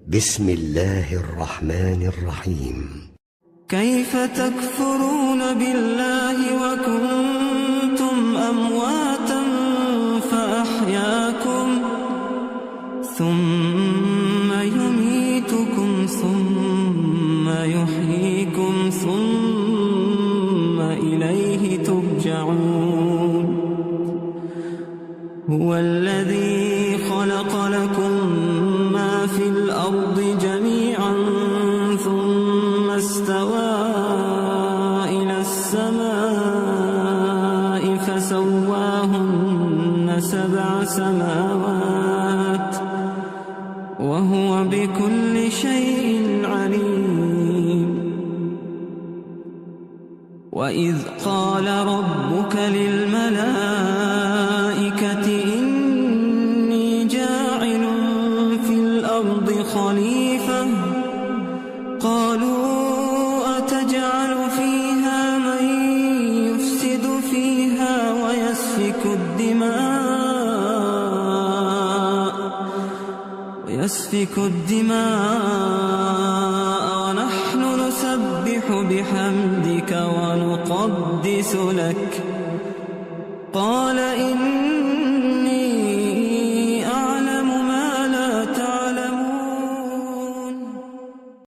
بسم الله الرحمن الرحيم. كيف تكفرون بالله وكنتم أمواتا فأحياكم ثم يميتكم ثم يحييكم ثم إليه ترجعون. هو الذي خلق لكم ما في الأرض جميعا ثم استوى إلى السماء فسواهن 7 سماوات وهو بكل شيء عليم. وإذ قال ربك للملائكة إني جاعل في الأرض خليفة قالوا أتجعل فيها من يفسد فيها ويسفك الدماء ونحن نسبح بحمدك ونقدس لك قال